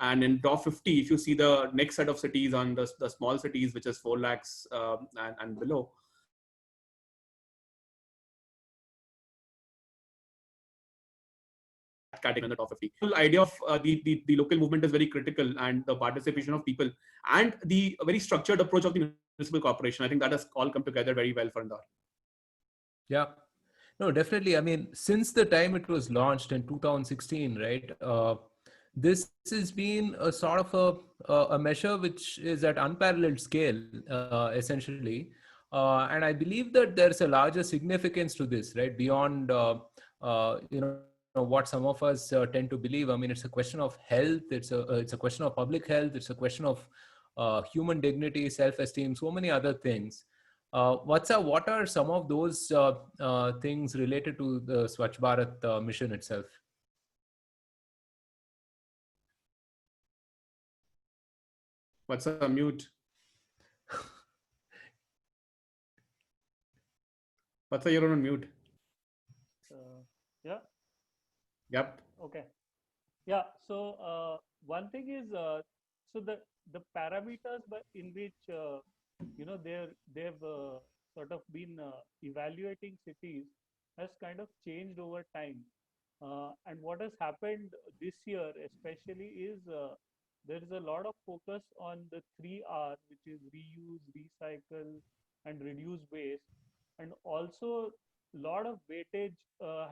And in top 50, if you see the next set of cities on the small cities, which is 4 lakhs and below, category in the top 50. The whole idea of the local movement is very critical, and the participation of people and the very structured approach of the municipal corporation. I think that has all come together very well for Indore. Yeah. No, definitely. I mean, since the time it was launched in 2016, right? This has been a sort of a measure which is at unparalleled scale, essentially. And I believe that there's a larger significance to this, right? Beyond, what some of us tend to believe. I mean, it's a question of health. It's a question of public health. It's a question of human dignity, self-esteem, so many other things. What are some of those things related to the Swachh Bharat mission itself? What's a mute? What's a you're on mute? Yeah. Yep. Okay. Yeah. So one thing is, so the parameters in which they've sort of been evaluating cities has kind of changed over time. And what has happened this year, especially, is there is a lot of focus on the 3R, which is reuse, recycle, and reduce waste, and also a lot of weightage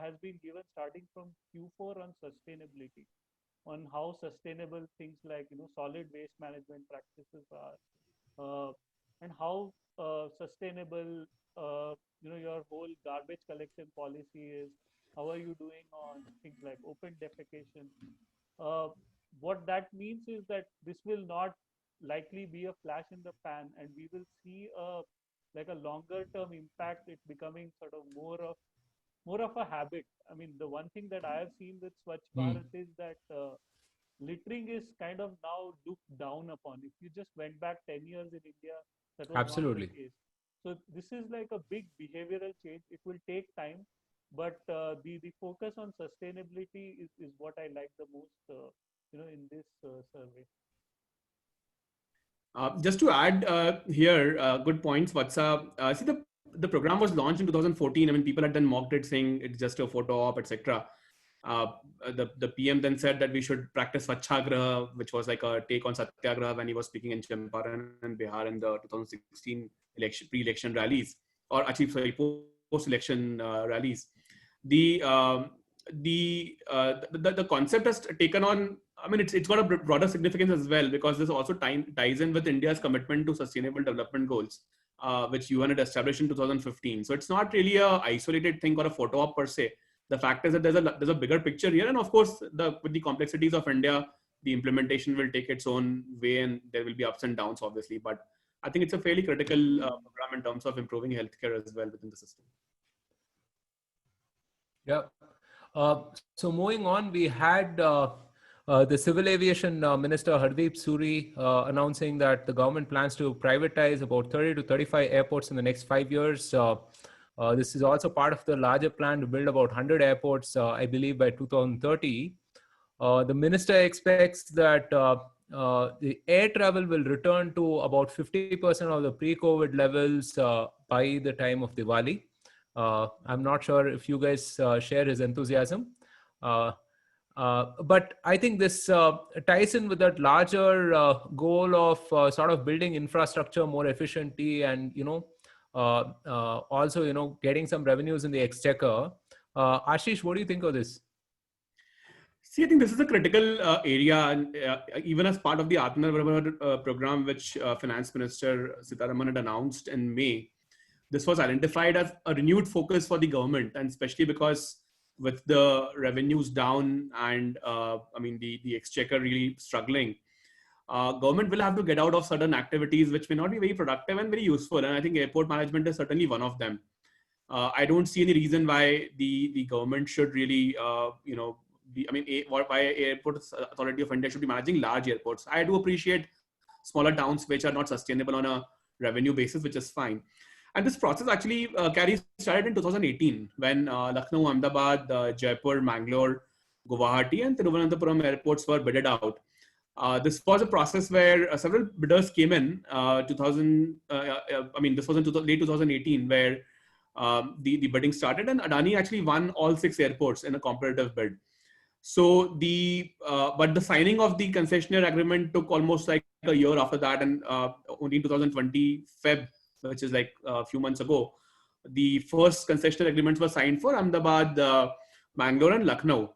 has been given starting from Q4 on sustainability, on how sustainable things like solid waste management practices are, and how sustainable your whole garbage collection policy is. How are you doing on things like open defecation? What that means is that this will not likely be a flash in the pan, and we will see a longer term impact, it becoming sort of more of a habit. I mean, the one thing that I have seen with Swachh Bharat is that littering is kind of now looked down upon. If you just went back 10 years in India, that was Absolutely not the case. So this is like a big behavioral change. It will take time, but the focus on sustainability is what I like the most, in this survey. Just to add here, good points. See, the program was launched in 2014. I mean, people had then mocked it, saying it's just a photo op, etc. The PM then said that we should practice Swachhagraha, which was like a take on Satyagraha when he was speaking in Champaran and Bihar in the 2016 pre-election rallies, or actually sorry, post-election rallies. The concept has taken on. I mean, it's got a broader significance as well, because this also ties in with India's commitment to sustainable development goals, which UN had established in 2015. So it's not really a isolated thing or a photo op per se. The fact is that there's a bigger picture here, and of course, with the complexities of India, the implementation will take its own way, and there will be ups and downs, obviously. But I think it's a fairly critical program in terms of improving healthcare as well within the system. Yeah. So moving on, we had the Civil Aviation Minister Hardeep Suri announcing that the government plans to privatize about 30 to 35 airports in the next 5 years. This is also part of the larger plan to build about 100 airports, I believe, by 2030. The minister expects that the air travel will return to about 50% of the pre-COVID levels by the time of Diwali. I'm not sure if you guys share his enthusiasm. But I think this ties in with that larger goal of sort of building infrastructure more efficiently, and also getting some revenues in the exchequer. Ashish, what do you think of this? See, I think this is a critical area, and even as part of the Atmanirbhar program, which Finance Minister Sitaraman had announced in May, this was identified as a renewed focus for the government, and especially because with the revenues down and the exchequer really struggling, government will have to get out of certain activities which may not be very productive and very useful. And I think airport management is certainly one of them. I don't see any reason why the government should really, why Airport Authority of India should be managing large airports. I do appreciate smaller towns which are not sustainable on a revenue basis, which is fine. And this process actually started in 2018 when Lucknow, Ahmedabad, Jaipur, Mangalore, Guwahati, and Thiruvananthapuram airports were bidded out. This was a process where several bidders came in. 2000, I mean, this was in late 2018, where the bidding started, and Adani actually won all 6 airports in a competitive bid. So but the signing of the concessionaire agreement took almost like a year after that, and only in 2020 Feb, which is like a few months ago, the first concessionaire agreements were signed for Ahmedabad, Bangalore, and Lucknow.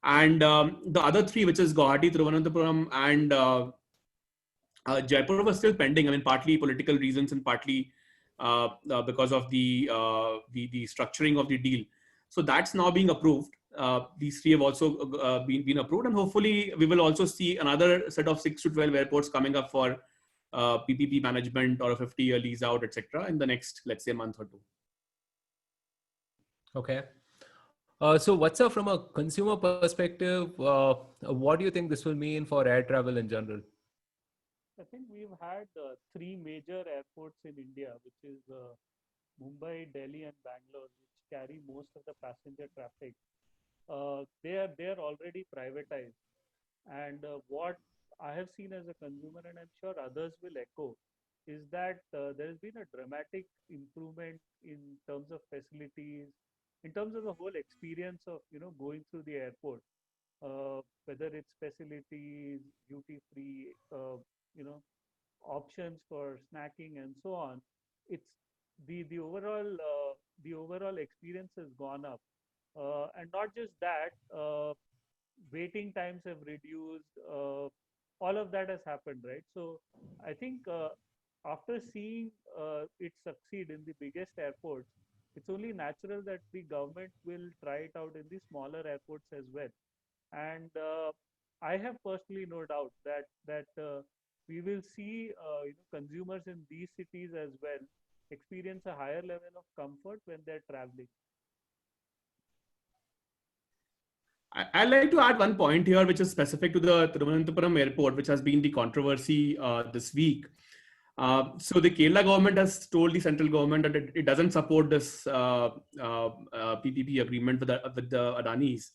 And the other 3, which is Guwahati, Thiruvananthapuram, and Jaipur, was still pending. I mean, partly political reasons and partly because of the structuring of the deal. So that's now being approved. These 3 have also been approved, and hopefully we will also see another set of 6 to 12 airports coming up for PPP management or a 50-year lease out, etc., in the next, let's say, month or 2. Okay. So what's up from a consumer perspective? What do you think this will mean for air travel in general? I think we've had 3 major airports in India, which is Mumbai, Delhi, and Bangalore, which carry most of the passenger traffic. They are already privatized, and what I have seen as a consumer, and I'm sure others will echo, is that there has been a dramatic improvement in terms of facilities, in terms of the whole experience of going through the airport, whether it's facilities, duty free, you know options for snacking and so on. It's the overall experience has gone up, and not just that, waiting times have reduced. All of that has happened, right? So I think after seeing it succeed in the biggest airports, it's only natural that the government will try it out in the smaller airports as well. And I have personally no doubt that we will see consumers in these cities as well experience a higher level of comfort when they're traveling. I'd like to add one point here, which is specific to the Thiruvananthapuram airport, which has been the controversy this week. So the Kerala government has told the central government that it doesn't support this PPP agreement with the Adanis.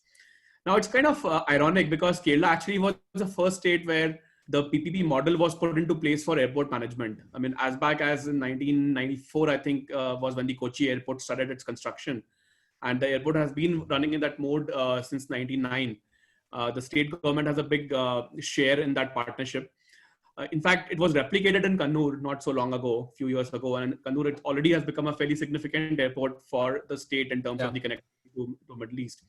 Now, it's kind of ironic because Kerala actually was the first state where the PPP model was put into place for airport management. I mean, as back as in 1994, I think, was when the Kochi airport started its construction. And the airport has been running in that mode since 1999. The state government has a big share in that partnership. In fact, it was replicated in Kannur not so long ago, a few years ago, and Kannur it already has become a fairly significant airport for the state in terms of the connectivity to Middle East.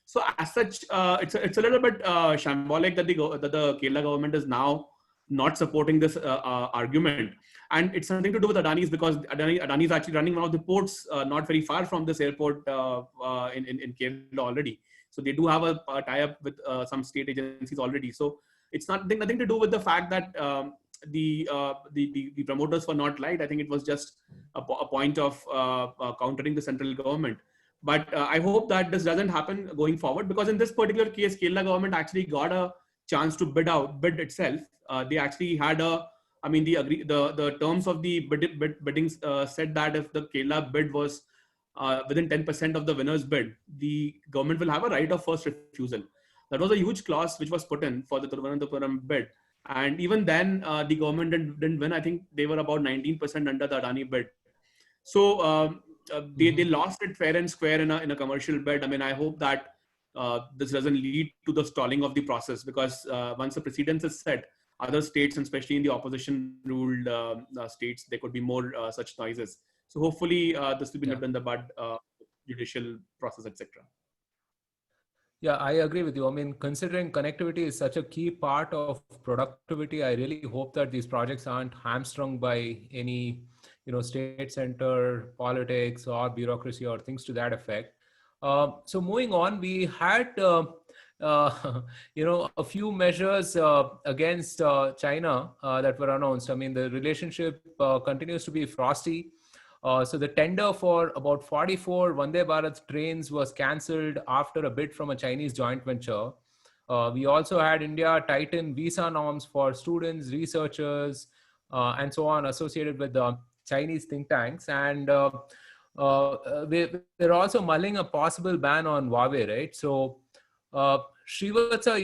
So as such, it's a little bit shambolic that the Kerala government is now not supporting this argument, and it's something to do with Adani's, because Adani is actually running one of the ports not very far from this airport in Kerala already. So they do have a tie-up with some state agencies already. So it's nothing to do with the fact that the promoters were not light. I think it was just a point of countering the central government. But I hope that this doesn't happen going forward, because in this particular case, Kerala government actually got a chance to bid itself. They actually had the terms of the bidding said that if the Kerala bid was within 10% of the winner's bid, the government will have a right of first refusal. That was a huge clause which was put in for the Thiruvananthapuram bid. And even then, the government didn't win. I think they were about 19% under the Adani bid. So they lost it fair and square in a commercial bid. I mean, I hope that this doesn't lead to the stalling of the process, because once the precedence is set, other states, and especially in the opposition-ruled states, there could be more such noises. So hopefully this will be nipped in the bud, judicial process, etc. Yeah, I agree with you. I mean, considering connectivity is such a key part of productivity, I really hope that these projects aren't hamstrung by any, state center politics or bureaucracy or things to that effect. So moving on, we had, a few measures against China that were announced. I mean, the relationship continues to be frosty. So the tender for about 44 Vande Bharat trains was cancelled after a bid from a Chinese joint venture. We also had India tighten visa norms for students, researchers, and so on associated with the Chinese think tanks. And they're also mulling a possible ban on Huawei, right? So Srivatsa,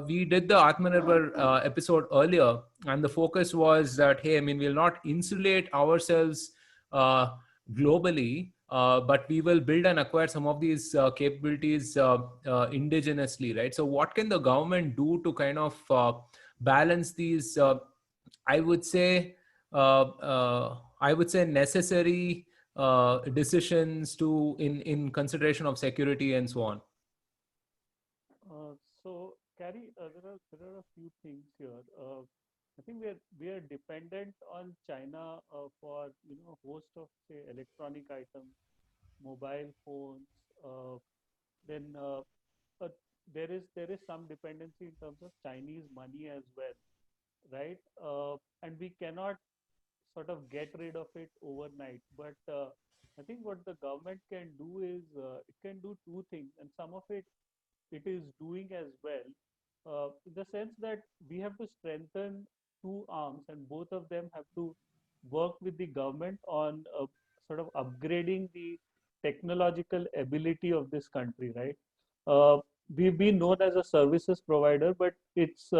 we did the Atmanirbhar episode earlier, and the focus was that, hey, I mean, we'll not insulate ourselves uh, globally, but we will build and acquire some of these capabilities indigenously, right? So, what can the government do to kind of balance these? I would say, necessary decisions to in consideration of security and so on. So, Carrie, there are a few things here. I think we are dependent on China for a host of say electronic items, mobile phones. Then uh, there is some dependency in terms of Chinese money as well, right? And we cannot sort of get rid of it overnight. But I think what the government can do is it can do two things, and some of it is doing as well, in the sense that we have to strengthen two arms, and both of them have to work with the government on sort of upgrading the technological ability of this country, right? Uh, we've been known as a services provider, but it's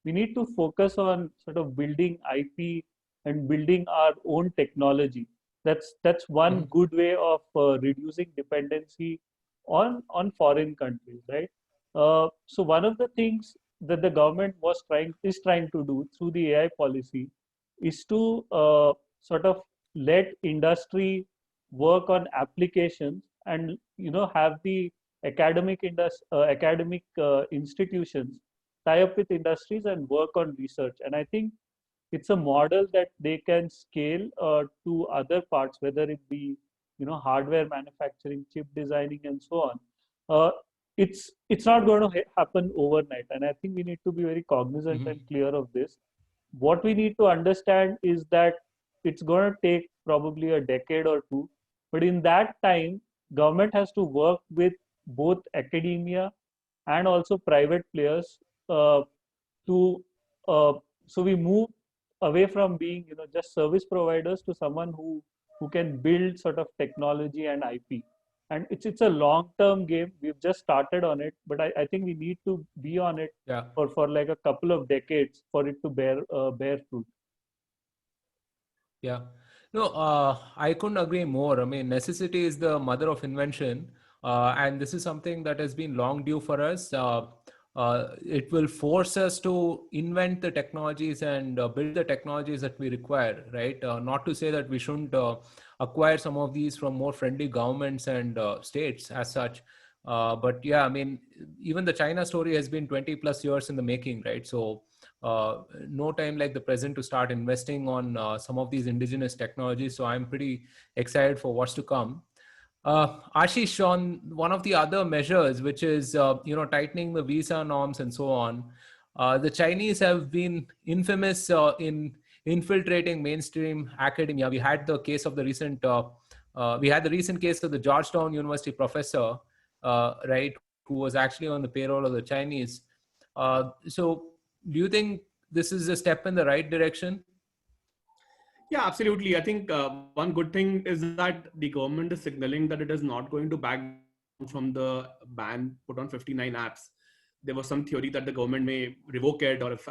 we need to focus on sort of building IP and building our own technology. That's one Mhm. good way of reducing dependency on foreign countries, right? So one of the things that the government is trying to do through the AI policy is to sort of let industry work on applications, and have the academic institutions tie up with industries and work on research. And I think it's a model that they can scale to other parts, whether it be hardware manufacturing, chip designing, and so on. uh, it's not going to happen overnight, and I think we need to be very cognizant Mhm. and clear of this. What we need to understand is that it's going to take probably a decade or two, but in that time government has to work with both academia and also private players, to uh, so we move away from being just service providers to someone who can build sort of technology and IP. And it's a long term game. We've just started on it, but I think we need to be on it Yeah. for like a couple of decades for it to bear fruit. Yeah. No, I couldn't agree more. I mean, necessity is the mother of invention. And this is something that has been long due for us. It will force us to invent the technologies and build the technologies that we require, right? Not to say that we shouldn't acquire some of these from more friendly governments and states as such. But yeah, I mean, even the China story has been 20 plus years in the making, right? So no time like the present to start investing on some of these indigenous technologies. So I'm pretty excited for what's to come. Ashish, on one of the other measures, which is tightening the visa norms and so on, the Chinese have been infamous in infiltrating mainstream academia. We had the recent case of the Georgetown University professor, right, who was actually on the payroll of the Chinese. So, do you think this is a step in the right direction? Yeah, absolutely. I think one good thing is that the government is signaling that it is not going to back down from the ban put on 59 apps. There was some theory that the government may revoke it, or if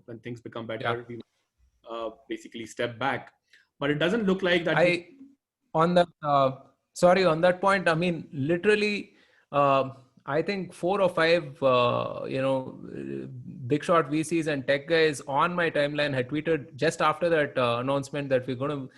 when things become Yeah. better, we basically step back. But it doesn't look like that. I on that sorry, on that point, I mean, literally, uh, I think 4 or 5 big shot VCs and tech guys on my timeline had tweeted just after that announcement that we're going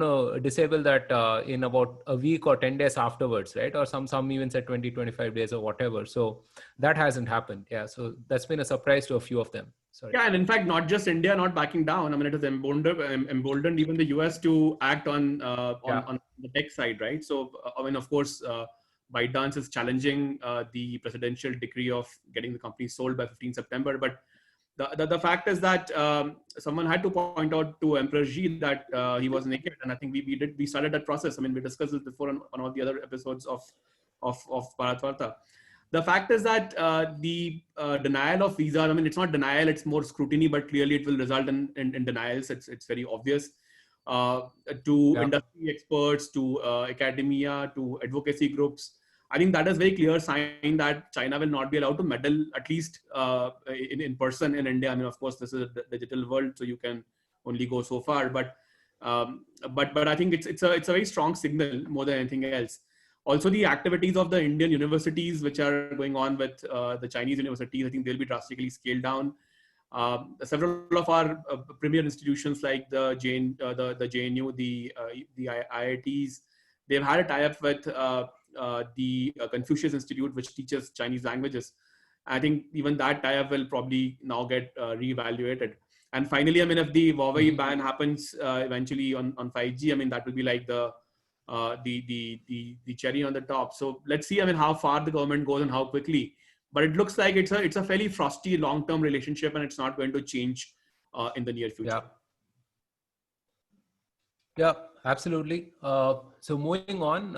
to disable that in about a week or 10 days afterwards, right? Or some even said 20-25 days or whatever. So that hasn't happened. Yeah, so that's been a surprise to a few of them. Sorry. Yeah, and in fact, not just India not backing down. I mean, it has emboldened even the US to act Yeah. on the tech side, right? So, I mean, of course, ByteDance is challenging the presidential decree of getting the company sold by 15 September. But the fact is that someone had to point out to Emperor Xi that he was naked, and I think we started that process. I mean, we discussed this before on all the other episodes of Bharatvaarta. The fact is that the denial of visa, I mean, it's not denial, it's more scrutiny, but clearly it will result in denials. It's very obvious. Uh, to Yeah. industry experts, to academia, to advocacy groups. I think that is very clear sign that China will not be allowed to meddle, at least in person in India. I mean, of course, this is a digital world, so you can only go so far. But I think it's a very strong signal more than anything else. Also, the activities of the Indian universities which are going on with the Chinese universities, I think they'll be drastically scaled down. Several of our premier institutions like the JNU, the IITs, they've had a tie-up with the Confucius Institute, which teaches Chinese languages. I think even that tie-up will probably now get reevaluated. And finally, I mean, if the Huawei ban happens eventually on 5G, I mean, that will be like the cherry on the top. So let's see, I mean, how far the government goes and how quickly. But it looks like it's a fairly frosty long-term relationship, and it's not going to change in the near future. Yeah, absolutely. So moving on,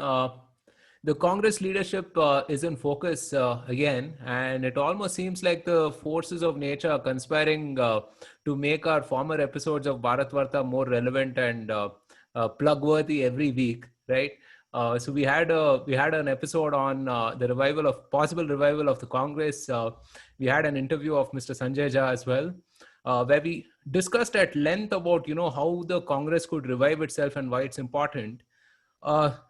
the Congress leadership is in focus again, and it almost seems like the forces of nature are conspiring to make our former episodes of Bharatvaarta more relevant and plug-worthy every week, right? So we had an episode on the possible revival of the Congress. We had an interview of Mr. Sanjay Jha as well, where we discussed at length about how the Congress could revive itself and why it's important.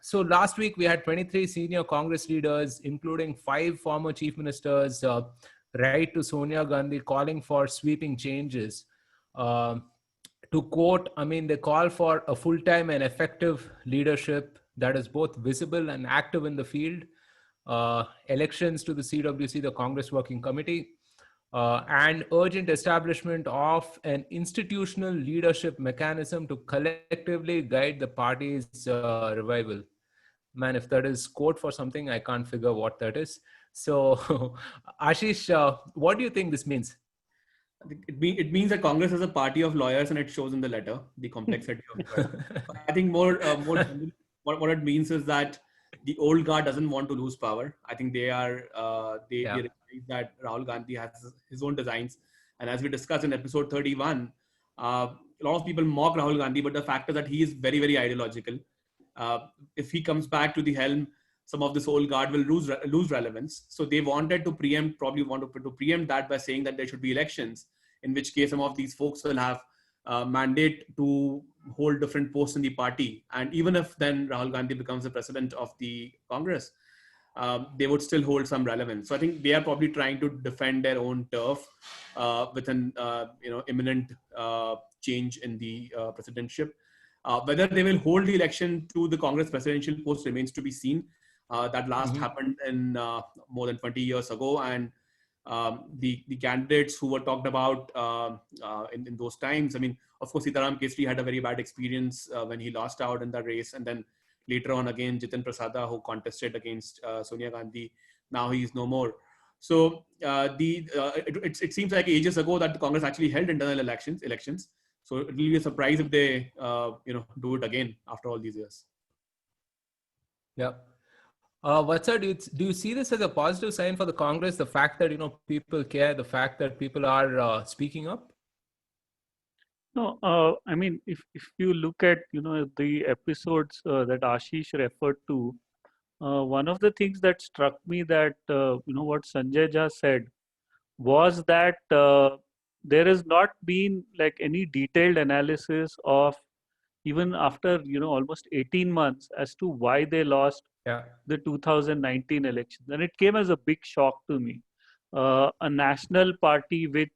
So last week we had 23 senior Congress leaders, including 5 former chief ministers, right to Sonia Gandhi, calling for sweeping changes. To quote, I mean, they call for a full-time and effective leadership that is both visible and active in the field, elections to the CWC, the Congress Working Committee, and urgent establishment of an institutional leadership mechanism to collectively guide the party's revival. Man, if that is code for something, I can't figure what that is. So, Ashish, what do you think this means? It means that Congress is a party of lawyers, and it shows in the letter the complexity of it. I think more generally, what it means is that the old guard doesn't want to lose power. I think they realize that Rahul Gandhi has his own designs, and as we discussed in episode 31, a lot of people mock Rahul Gandhi, but the fact is that he is very, very ideological. If he comes back to the helm, some of this old guard will lose relevance. So they wanted to preempt that by saying that there should be elections, in which case some of these folks will have mandate to hold different posts in the party. And even if then Rahul Gandhi becomes the president of the Congress, they would still hold some relevance. So I think they are probably trying to defend their own turf with an imminent change in the presidency. Whether they will hold the election to the Congress presidential post remains to be seen. That last happened in more than 20 years ago, and the candidates who were talked about in those times. I mean, of course, Sitaram Kesri had a very bad experience when he lost out in the race, and then later on again Jitin Prasada, who contested against Sonia Gandhi. Now he is no more. So it seems like ages ago that the Congress actually held internal elections. So it will be a surprise if they do it again after all these years. Yeah. Vatsa, do you see this as a positive sign for the Congress? The fact that people care, the fact that people are speaking up. No, I mean, if you look at the episodes that Ashish referred to, one of the things that struck me that what Sanjay Jha said was that there has not been like any detailed analysis of, even after almost 18 months, as to why they lost the 2019 elections. And it came as a big shock to me. A national party which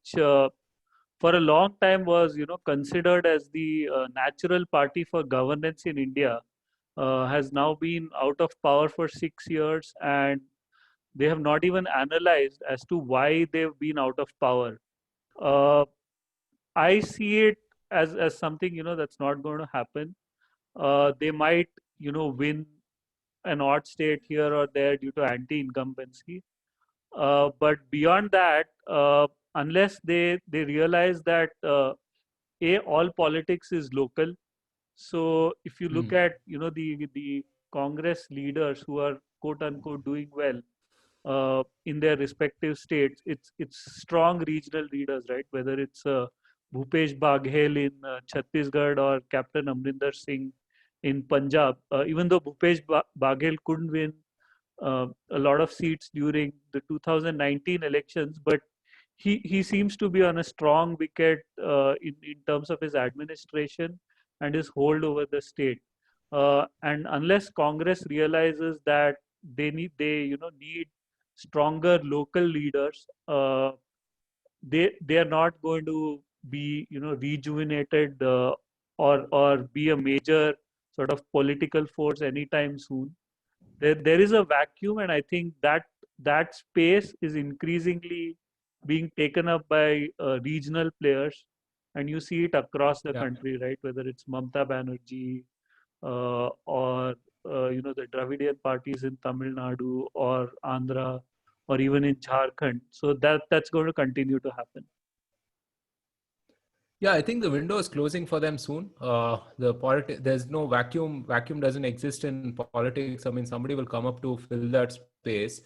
for a long time was considered as the natural party for governance in India has now been out of power for 6 years, and they have not even analyzed as to why they've been out of power. I see it as something that's not going to happen. They might win an odd state here or there due to anti-incumbency, but beyond that, unless they realize that all politics is local. So if you look at the Congress leaders who are quote unquote doing well in their respective states, it's strong regional leaders, right? Whether it's Bhupesh Baghel in Chhattisgarh or Captain Amrinder Singh in Punjab. Even though Bhupesh Baghel couldn't win a lot of seats during the 2019 elections, but he seems to be on a strong wicket in terms of his administration and his hold over the state. And unless Congress realizes that they need stronger local leaders, they are not going to be rejuvenated or be a major sort of political force anytime soon. There is a vacuum, and I think that space is increasingly being taken up by regional players, and you see it across the Yeah. country, right? Whether it's Mamta Banerjee or the Dravidian parties in Tamil Nadu or Andhra or even in Jharkhand. So that's going to continue to happen. Yeah, I think the window is closing for them soon. There's no vacuum. Vacuum doesn't exist in politics. I mean, somebody will come up to fill that space,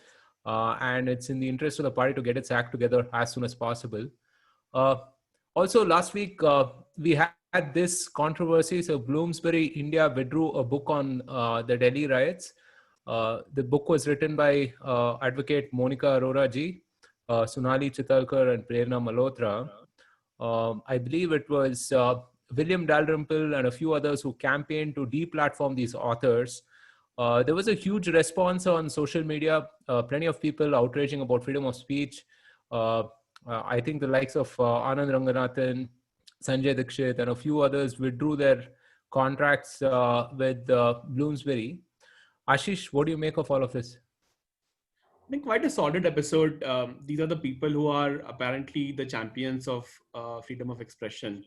and it's in the interest of the party to get its act together as soon as possible. Uh, Also, last week we had this controversy. So, Bloomsbury India withdrew a book on the Delhi riots. The book was written by advocate Monica Arora ji, Sonali Chitalkar, and Prerna Malhotra. I believe it was William Dalrymple and a few others who campaigned to deplatform these authors. There was a huge response on social media, plenty of people outraging about freedom of speech. I think the likes of Anand Ranganathan, Sanjay Dikshit, and a few others withdrew their contracts with Bloomsbury. Ashish, what do you make of all of this? I think quite a solid episode. These are the people who are apparently the champions of freedom of expression,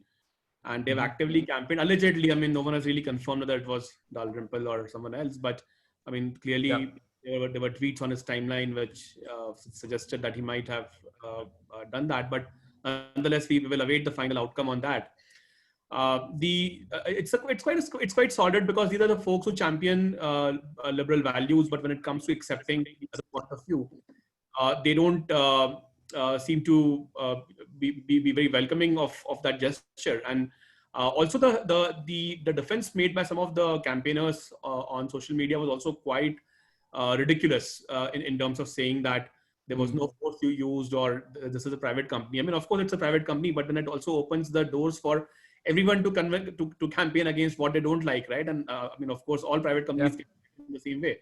and they've actively campaigned. Allegedly, I mean, no one has really confirmed whether it was Dalrymple or someone else, but I mean, clearly Yeah. there were tweets on his timeline which suggested that he might have done that. But nonetheless, we will await the final outcome on that. It's quite solid because these are the folks who champion liberal values, but when it comes to accepting the other point of view, they don't seem to be very welcoming of that gesture. And also the defense made by some of the campaigners on social media was also quite ridiculous in terms of saying that there was no force you used or this is a private company. I mean, of course, it's a private company, but then it also opens the doors for everyone to campaign against what they don't like, right? And I mean, of course, all private companies can in the same way.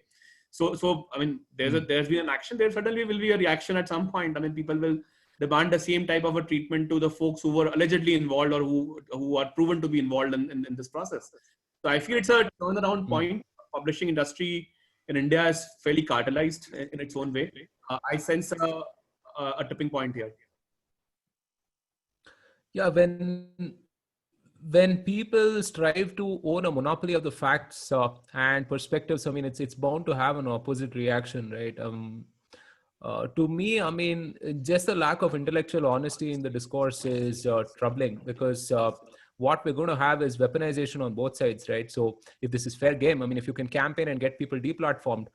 So I mean, there's been an action. There certainly will be a reaction at some point. I mean, people will demand the same type of a treatment to the folks who were allegedly involved or who are proven to be involved in this process. So I feel it's a turnaround point. Publishing industry in India is fairly cartelized in its own way. I sense a tipping point here. Yeah, when people strive to own a monopoly of the facts and perspectives, I mean, it's bound to have an opposite reaction, right? To me, I mean, just the lack of intellectual honesty in the discourse is troubling because what we're going to have is weaponization on both sides, right? So if this is fair game, I mean, if you can campaign and get people deplatformed,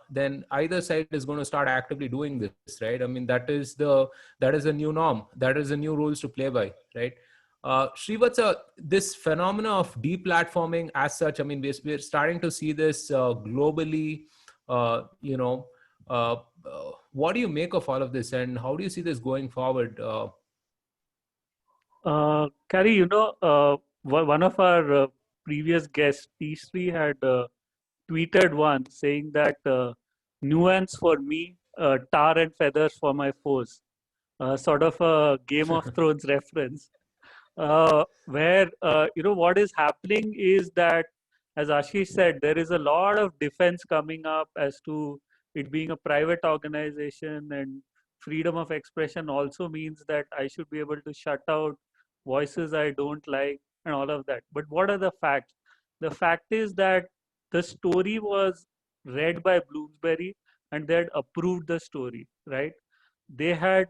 then either side is going to start actively doing this, right? I mean, that is a new norm. That is the new rules to play by, right? Srivatsa, this phenomena of deplatforming as such, I mean, we're starting to see this globally. What do you make of all of this, and how do you see this going forward? Carrie, one of our previous guests, T3, had tweeted one saying that nuance for me, tar and feathers for my foes. Sort of a Game of Thrones reference, where what is happening is that, as Ashish said, there is a lot of defense coming up as to it being a private organization, and freedom of expression also means that I should be able to shut out voices I don't like and all of that. But what are the facts? The fact is that the story was read by Bloomsbury and they had approved the story, right? They had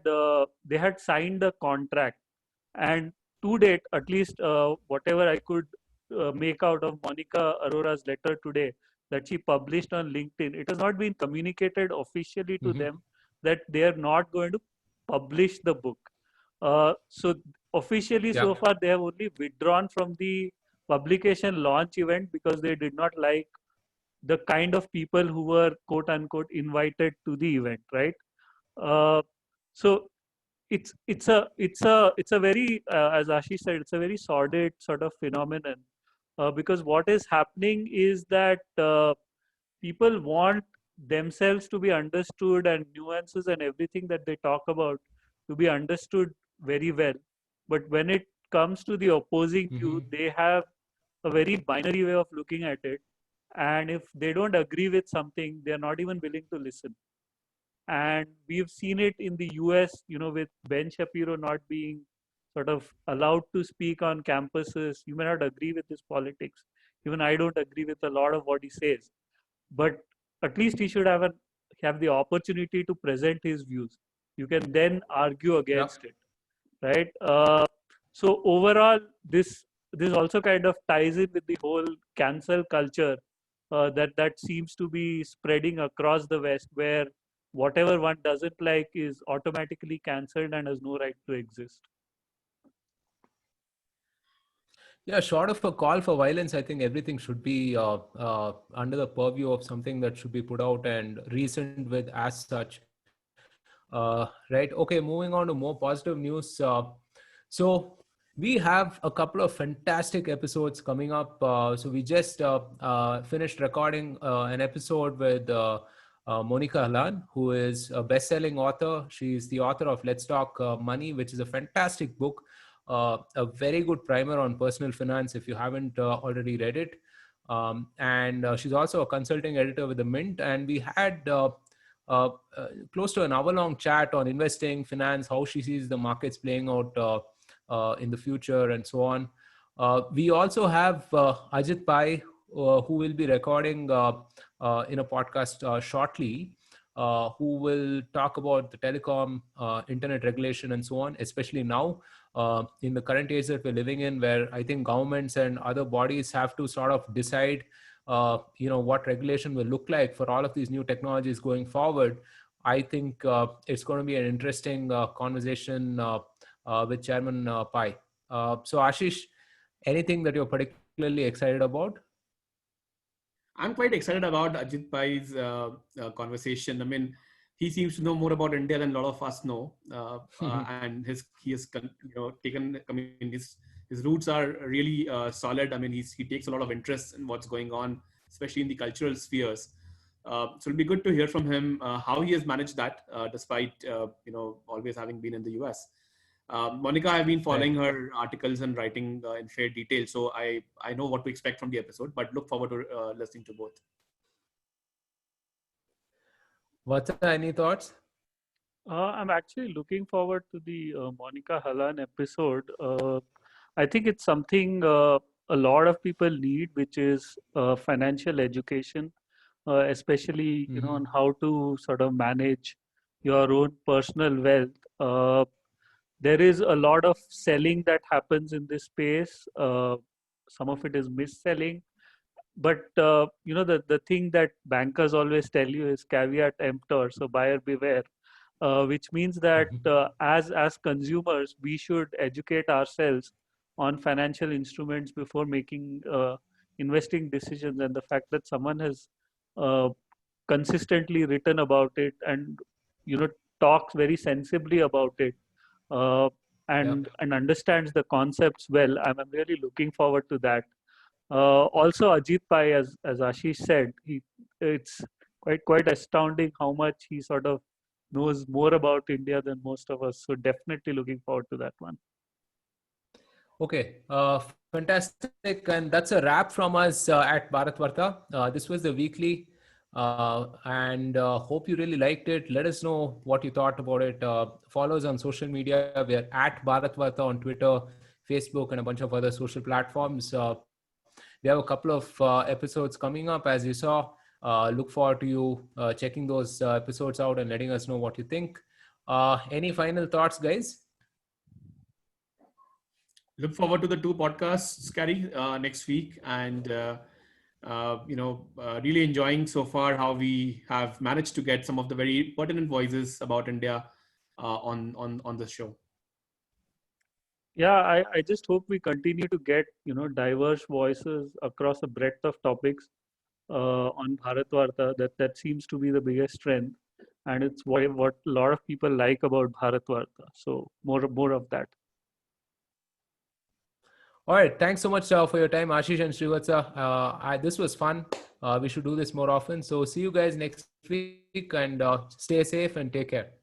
signed a contract, and to date, at least whatever I could make out of Monica Arora's letter today that she published on LinkedIn, it has not been communicated officially to them that they are not going to publish the book. So officially, so far, they have only withdrawn from the publication launch event because they did not like the kind of people who were quote unquote invited to the event, right? Uh, so it's a very as Ashish said, it's a very sordid sort of phenomenon, because what is happening is that people want themselves to be understood and nuances and everything that they talk about to be understood very well. But when it comes to the opposing view, Mm-hmm. they have a very binary way of looking at it. And if they don't agree with something, they're not even willing to listen. And we've seen it in the US, with Ben Shapiro not being sort of allowed to speak on campuses. You may not agree with his politics. Even I don't agree with a lot of what he says, but at least he should have the opportunity to present his views. You can then argue Yep. against it, right? So overall, this also kind of ties in with the whole cancel culture that seems to be spreading across the West, where whatever one doesn't like is automatically cancelled and has no right to exist. Yeah, short of a call for violence, I think everything should be under the purview of something that should be put out and reasoned with as such. Right. Okay, moving on to more positive news. So we have a couple of fantastic episodes coming up. So we just finished recording an episode with Monica Halan, who is a best-selling author. She's the author of Let's Talk Money, which is a fantastic book, a very good primer on personal finance if you haven't already read it. And she's also a consulting editor with the Mint. And we had uh, close to an hour-long chat on investing, finance, how she sees the markets playing out in the future, and so on. We also have Ajit Pai, who will be recording in a podcast shortly, who will talk about the telecom, internet regulation, and so on, especially now in the current age that we're living in, where I think governments and other bodies have to sort of decide what regulation will look like for all of these new technologies going forward. I think it's going to be an interesting conversation with Chairman Pai. So Ashish, anything that you're particularly excited about? I'm quite excited about Ajit Pai's conversation. I mean, he seems to know more about India than a lot of us know, and he has taken. I mean, his roots are really solid. I mean, he takes a lot of interest in what's going on, especially in the cultural spheres. So it'll be good to hear from him how he has managed that, despite always having been in the US. Monica, I've been following Right. her articles and writing in fair detail, so I know what to expect from the episode. But look forward to listening to both. What's any thoughts? I'm actually looking forward to the Monica Halan episode. I think it's something a lot of people need, which is financial education, especially on Mm-hmm. how to sort of manage your own personal wealth. There is a lot of selling that happens in this space. Some of it is mis-selling, but the thing that bankers always tell you is caveat emptor, so buyer beware, which means that as consumers we should educate ourselves on financial instruments before making investing decisions. And the fact that someone has uh, consistently written about it and you know talks very sensibly about it, uh, Yep. and understands the concepts well, I'm really looking forward to that. Also, Ajit Pai, as Ashish said, it's quite astounding how much he sort of knows more about India than most of us. So definitely looking forward to that one. Okay, fantastic. And that's a wrap from us at Bharatvaarta. This was the weekly, and hope you really liked it. Let us know what you thought about it. Follow us on social media. We are at Bharatvaarta on Twitter, Facebook, and a bunch of other social platforms. We have a couple of episodes coming up, as you saw. Look forward to you checking those episodes out and letting us know what you think. Any final thoughts, guys? Look forward to the two podcasts, Carrie, next week, and really enjoying so far how we have managed to get some of the very pertinent voices about India on the show. Yeah, I just hope we continue to get diverse voices across a breadth of topics. on Bharatvaarta. That seems to be the biggest strength, and it's what a lot of people like about Bharatvaarta. So more of that. All right. Thanks so much for your time, Ashish and Srivatsa. This was fun. We should do this more often. So see you guys next week, and stay safe and take care.